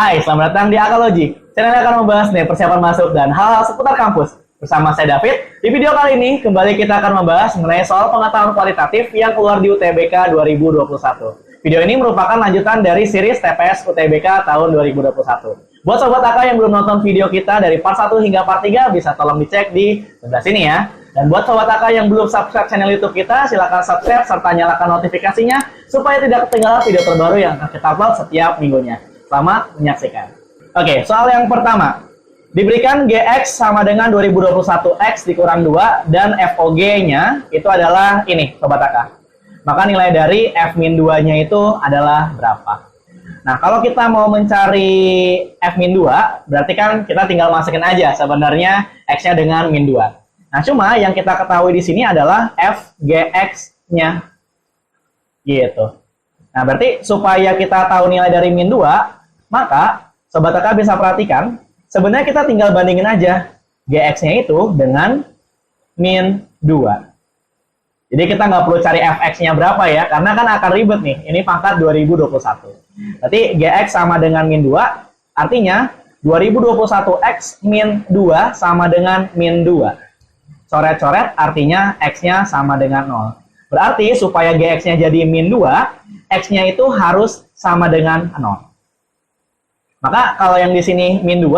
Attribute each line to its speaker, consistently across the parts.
Speaker 1: Hai, selamat datang di Akalogi. Channel yang akan membahas nih persiapan masuk dan hal-hal seputar kampus. Bersama saya David. Di video kali ini, kembali kita akan membahas mengenai soal pengetahuan kualitatif yang keluar di UTBK 2021. Video ini merupakan lanjutan dari series TPS UTBK tahun 2021. Buat sobat AK yang belum nonton video kita dari part 1 hingga part 3, bisa tolong dicek di sebelah sini ya. Dan buat sobat AK yang belum subscribe channel YouTube kita, silahkan subscribe serta nyalakan notifikasinya supaya tidak ketinggalan video terbaru yang akan kita upload setiap minggunya. Selamat menyaksikan. Oke, soal yang pertama. Diberikan GX sama dengan 2021 X dikurang 2 dan FOG-nya itu adalah ini, sobat AK. Maka nilai dari F-2-nya itu adalah berapa? Nah, kalau kita mau mencari F-2, berarti kan kita tinggal masukin aja sebenarnya X-nya dengan min 2. Nah, cuma yang kita ketahui di sini adalah FGX-nya. Gitu. Nah, berarti supaya kita tahu nilai dari min 2, maka sobat AK bisa perhatikan, sebenarnya kita tinggal bandingin aja GX-nya itu dengan min 2. Jadi kita nggak perlu cari FX-nya berapa ya, karena kan akan ribet nih. Ini pangkat 2021. Berarti GX sama dengan min 2, artinya 2021X min 2 sama dengan min 2. Coret-coret artinya X-nya sama dengan 0. Berarti supaya GX-nya jadi min 2, X-nya itu harus sama dengan 0. Maka kalau yang di sini min 2,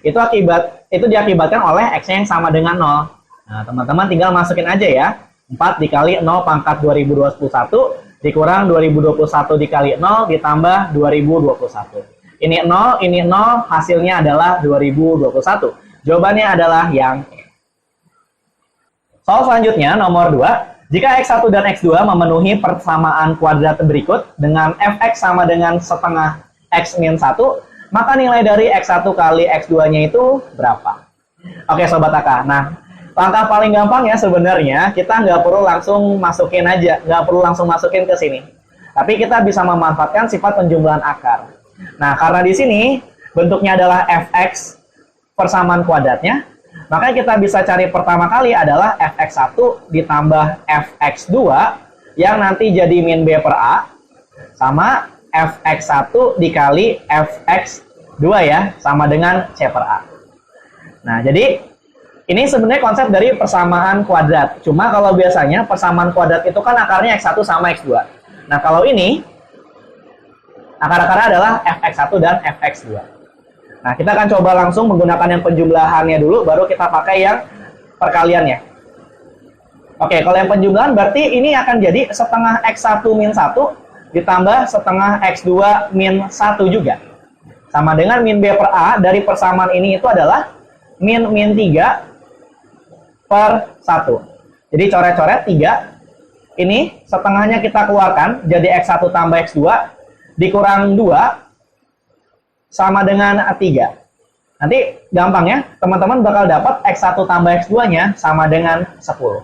Speaker 1: itu diakibatkan oleh X-nya yang sama dengan 0. Nah, teman-teman tinggal masukin aja ya. 4 dikali 0 pangkat 2021 dikurang 2021 dikali 0 ditambah 2021. Ini 0, ini 0, hasilnya adalah 2021. Jawabannya adalah yang E. Soal selanjutnya, nomor 2. Jika X1 dan X2 memenuhi persamaan kuadrat berikut dengan Fx sama dengan setengah X min 1, maka nilai dari X1 kali X2-nya itu berapa? Oke, sobat AK. Nah, langkah paling gampang ya sebenarnya, kita nggak perlu langsung masukin aja, nggak perlu langsung masukin ke sini. Tapi kita bisa memanfaatkan sifat penjumlahan akar. Nah, karena di sini bentuknya adalah Fx persamaan kuadratnya, maka kita bisa cari pertama kali adalah Fx1 ditambah Fx2 yang nanti jadi min B per A sama Fx1 dikali Fx2 ya, sama dengan C per A. Nah, jadi ini sebenarnya konsep dari persamaan kuadrat. Cuma kalau biasanya persamaan kuadrat itu kan akarnya X1 sama X2. Nah, kalau ini akar-akarnya adalah Fx1 dan Fx2. Nah, kita akan coba langsung menggunakan yang penjumlahannya dulu, baru kita pakai yang perkaliannya. Oke, kalau yang penjumlahan berarti ini akan jadi setengah X1 min 1 ditambah setengah X2 min 1 juga. Sama dengan min B per A dari persamaan ini itu adalah min 3 per 1. Jadi coret-coret 3. Ini setengahnya kita keluarkan jadi X1 tambah X2 dikurang 2 sama dengan 3. Nanti gampang ya, teman-teman bakal dapat X1 tambah X2-nya sama dengan 10.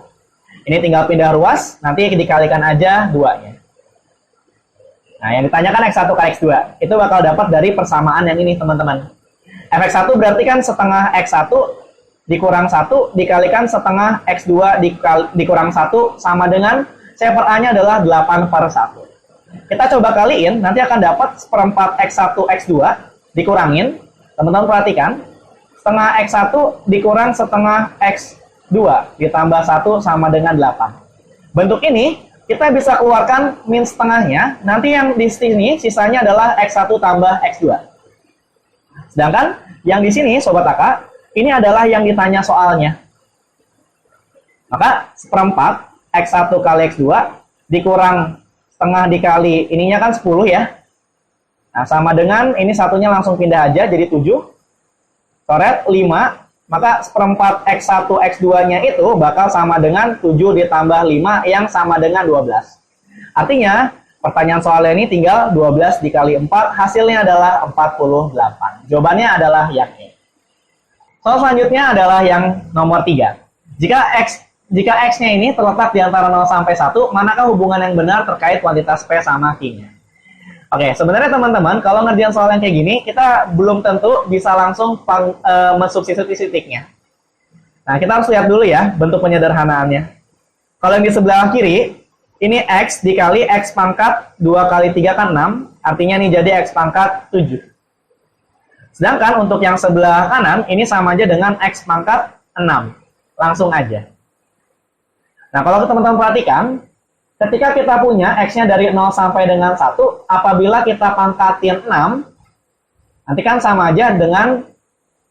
Speaker 1: Ini tinggal pindah ruas, nanti dikalikan aja 2-nya. Nah, yang ditanyakan X1 kali X2, itu bakal dapat dari persamaan yang ini, teman-teman. Fx1 berarti kan setengah X1 dikurang 1 dikalikan setengah X2 dikurang 1 sama dengan C per A-nya adalah 8 per 1. Kita coba kaliin, nanti akan dapat seperempat X1 X2 dikurangin. Teman-teman perhatikan, setengah X1 dikurang setengah X2 ditambah 1 sama dengan 8. Bentuk ini kita bisa keluarkan min setengahnya, nanti yang di sini sisanya adalah X1 tambah X2. Sedangkan yang di sini, sobat AK, ini adalah yang ditanya soalnya. Maka seperempat X1 kali X2 dikurang setengah dikali ininya kan 10 ya. Nah, sama dengan ini satunya langsung pindah aja jadi 7. Coret 5. Maka seperempat X1 X2-nya itu bakal sama dengan 7 ditambah 5 yang sama dengan 12. Artinya, pertanyaan soalnya ini tinggal 12 dikali 4, hasilnya adalah 48. Jawabannya adalah yang E. Soal selanjutnya adalah yang nomor 3. Jika X-nya ini terletak di antara 0 sampai 1, manakah hubungan yang benar terkait kuantitas P sama Q-nya? Oke, sebenarnya teman-teman, kalau ngerjain soal yang kayak gini, kita belum tentu bisa langsung mensubstitusi titiknya. Nah, kita harus lihat dulu ya bentuk penyederhanaannya. Kalau yang di sebelah kiri, ini X dikali X pangkat 2 kali 3 kan 6, artinya ini jadi X pangkat 7. Sedangkan untuk yang sebelah kanan, ini sama aja dengan X pangkat 6. Langsung aja. Nah, kalau teman-teman perhatikan, ketika kita punya X-nya dari 0 sampai dengan 1, apabila kita pangkatin 6, nanti kan sama aja dengan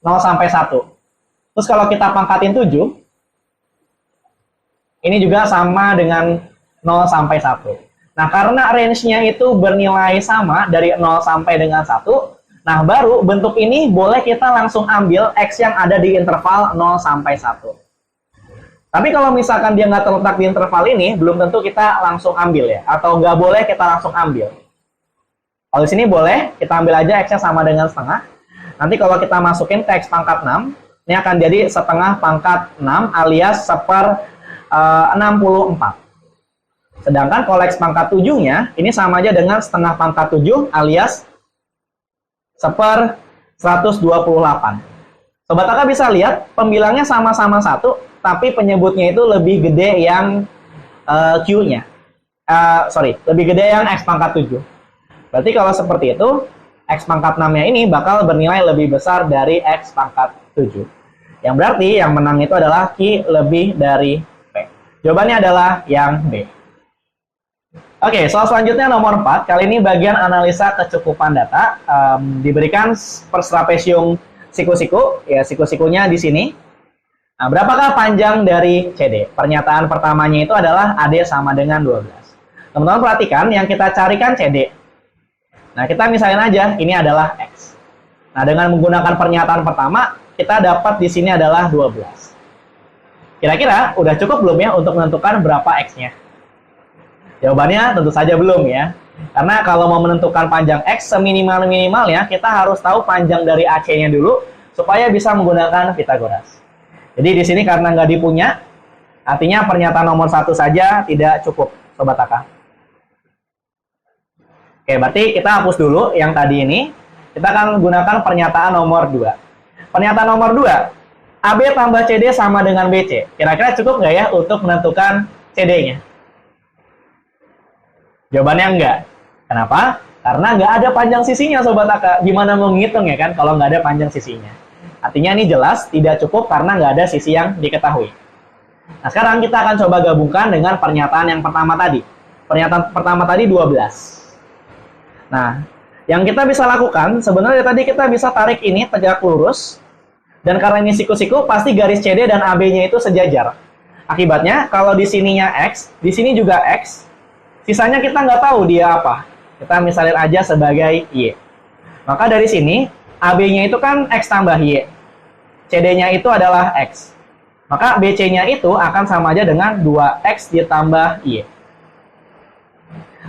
Speaker 1: 0 sampai 1. Terus kalau kita pangkatin 7, ini juga sama dengan 0 sampai 1. Nah, karena range-nya itu bernilai sama dari 0 sampai dengan 1, nah baru bentuk ini boleh kita langsung ambil X yang ada di interval 0 sampai 1. Tapi kalau misalkan dia nggak terletak di interval ini, belum tentu kita langsung ambil ya. Atau nggak boleh kita langsung ambil. Kalau di sini boleh, kita ambil aja X-nya sama dengan setengah. Nanti kalau kita masukin ke X pangkat 6, ini akan jadi setengah pangkat 6 alias 1/64. Sedangkan kalau X pangkat 7-nya, ini sama aja dengan setengah pangkat 7 alias 1/128. Sobat Taka bisa lihat, pembilangnya sama-sama 1, tapi penyebutnya itu lebih gede yang Q-nya. Lebih gede yang X pangkat 7. Berarti kalau seperti itu, X pangkat 6-nya ini bakal bernilai lebih besar dari X pangkat 7. Yang berarti yang menang itu adalah Q lebih dari P. Jawabannya adalah yang B. Oke, soal selanjutnya nomor 4. Kali ini bagian analisa kecukupan data. Diberikan perstrapesium siku-siku. Ya, siku-sikunya di sini. Nah, berapakah panjang dari CD? Pernyataan pertamanya itu adalah AD sama dengan 12. Teman-teman perhatikan, yang kita carikan CD. Nah, kita misalnya aja, ini adalah X. Nah, dengan menggunakan pernyataan pertama, kita dapat di sini adalah 12. Kira-kira udah cukup belum ya untuk menentukan berapa X-nya? Jawabannya tentu saja belum ya. Karena kalau mau menentukan panjang X seminimal-minimalnya, kita harus tahu panjang dari AC-nya dulu, supaya bisa menggunakan Pitagoras. Jadi di sini karena nggak dipunya, artinya pernyataan nomor 1 saja tidak cukup, Sobat Taka. Oke, berarti kita hapus dulu yang tadi ini. Kita akan gunakan pernyataan nomor 2. Pernyataan nomor 2, AB tambah CD sama dengan BC. Kira-kira cukup nggak ya untuk menentukan CD-nya? Jawabannya enggak. Kenapa? Karena nggak ada panjang sisinya, Sobat Taka. Gimana mau ngitung ya kan kalau nggak ada panjang sisinya? Artinya ini jelas tidak cukup karena nggak ada sisi yang diketahui. Nah, sekarang kita akan coba gabungkan dengan pernyataan yang pertama tadi. Pernyataan pertama tadi 12. Nah, yang kita bisa lakukan, sebenarnya tadi kita bisa tarik ini tegak lurus. Dan karena ini siku-siku, pasti garis CD dan AB-nya itu sejajar. Akibatnya, kalau di sininya X, di sini juga X, sisanya kita nggak tahu dia apa. Kita misalin aja sebagai Y. Maka dari sini, AB-nya itu kan X tambah Y. CD-nya itu adalah X. Maka BC-nya itu akan sama aja dengan 2X ditambah Y.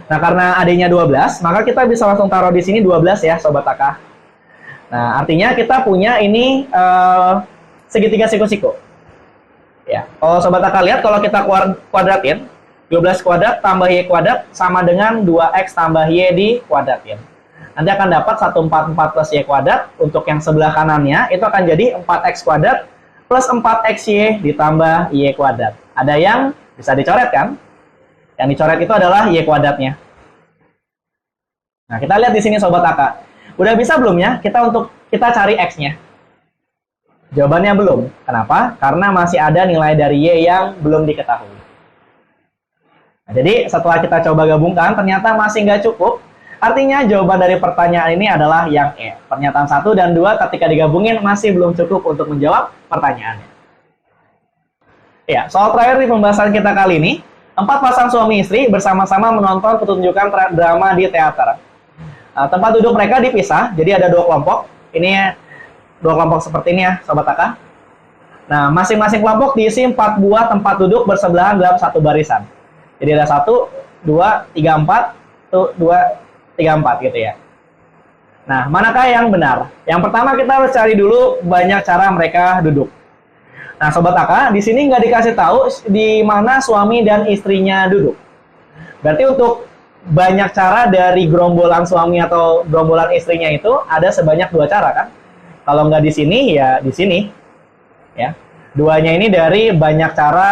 Speaker 1: Nah, karena AD-nya 12, maka kita bisa langsung taruh di sini 12 ya, Sobat Taka. Nah, artinya kita punya ini segitiga siku-siku. Ya, kalau Sobat Taka lihat, kalau kita kuadratin, 12 kuadrat tambah Y kuadrat sama dengan 2X tambah Y dikuadratin. Nanti akan dapat 144 plus Y kuadrat. Untuk yang sebelah kanannya, itu akan jadi 4X kuadrat plus 4XY ditambah Y kuadrat. Ada yang bisa dicoret kan? Yang dicoret itu adalah Y kuadratnya. Nah, kita lihat di sini Sobat Taka. Udah bisa belum ya kita cari X-nya? Jawabannya belum. Kenapa? Karena masih ada nilai dari Y yang belum diketahui. Nah, jadi setelah kita coba gabungkan, ternyata masih nggak cukup. Artinya jawaban dari pertanyaan ini adalah yang E. Pernyataan 1 dan 2 ketika digabungin masih belum cukup untuk menjawab pertanyaannya. Ya, soal terakhir di pembahasan kita kali ini, 4 pasang suami istri bersama-sama menonton pertunjukan drama di teater. Tempat duduk mereka dipisah, jadi ada 2 kelompok. Ini 2 kelompok seperti ini ya, Sobat Taka. Nah, masing-masing kelompok diisi 4 buah tempat duduk bersebelahan dalam satu barisan. Jadi ada 1, 2, 3, 4, 2, 3, 4 gitu ya. Nah, manakah yang benar? Yang pertama kita harus cari dulu banyak cara mereka duduk. Nah, Sobat Taka, di sini nggak dikasih tahu di mana suami dan istrinya duduk. Berarti untuk banyak cara dari gerombolan suami atau gerombolan istrinya itu ada sebanyak 2 cara kan? Kalau nggak di sini, ya di sini. Ya. Duanya ini dari banyak cara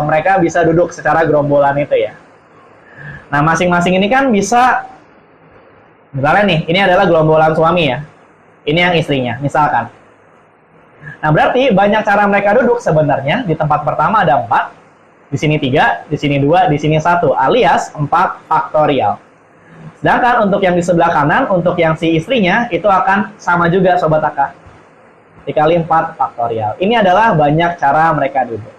Speaker 1: mereka bisa duduk secara gerombolan itu ya. Nah, masing-masing ini kan bisa, misalnya nih, ini adalah gerombolan suami ya. Ini yang istrinya, misalkan. Nah, berarti banyak cara mereka duduk sebenarnya. Di tempat pertama ada 4, di sini 3, di sini 2, di sini 1, alias 4 faktorial. Sedangkan untuk yang di sebelah kanan, untuk yang si istrinya, itu akan sama juga Sobat AK. Dikali 4 faktorial. Ini adalah banyak cara mereka duduk.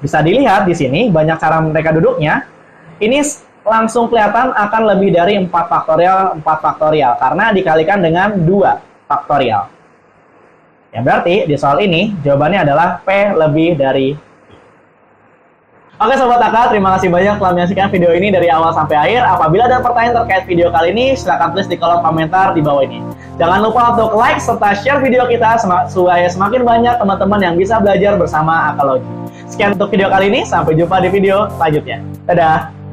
Speaker 1: Bisa dilihat di sini, banyak cara mereka duduknya. Ini langsung kelihatan akan lebih dari 4 faktorial, 4 faktorial. Karena dikalikan dengan 2 faktorial. Ya, berarti di soal ini jawabannya adalah P lebih dari. Oke Sobat AK, terima kasih banyak telah menyaksikan video ini dari awal sampai akhir. Apabila ada pertanyaan terkait video kali ini, silahkan tulis di kolom komentar di bawah ini. Jangan lupa untuk like serta share video kita supaya semakin banyak teman-teman yang bisa belajar bersama Akalogi. Sekian untuk video kali ini, sampai jumpa di video selanjutnya. Dadah!